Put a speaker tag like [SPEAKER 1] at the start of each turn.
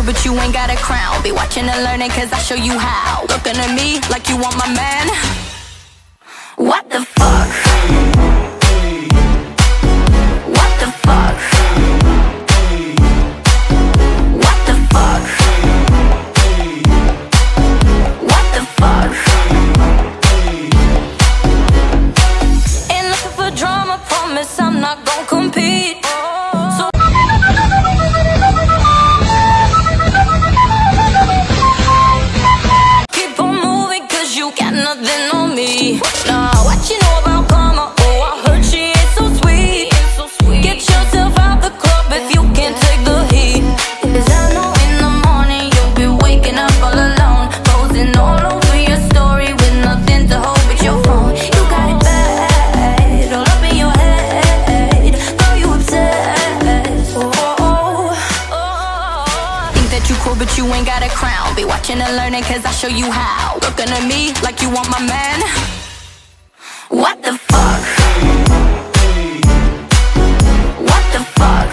[SPEAKER 1] But you ain't got a crown. Be watching and learning, cause I show you how. Looking at me like you want my man. What the fuck? What the fuck? What the fuck? What the fuck? Ain't looking for drama, promise I'm not gon' compete. So nothing on me. Nah, what you know about karma? Oh, I heard she ain't so sweet. Get yourself out the club if you can't take the heat. Cause I know in the morning you'll be waking up all alone, posing all over your story with nothing to hold but your phone. You got it bad, all up in your head. Girl, you obsessed. Think that you cool but you ain't got a crown. Be watching and learning, cause I show you how. Looking at me like you want my man. What the fuck? What the fuck?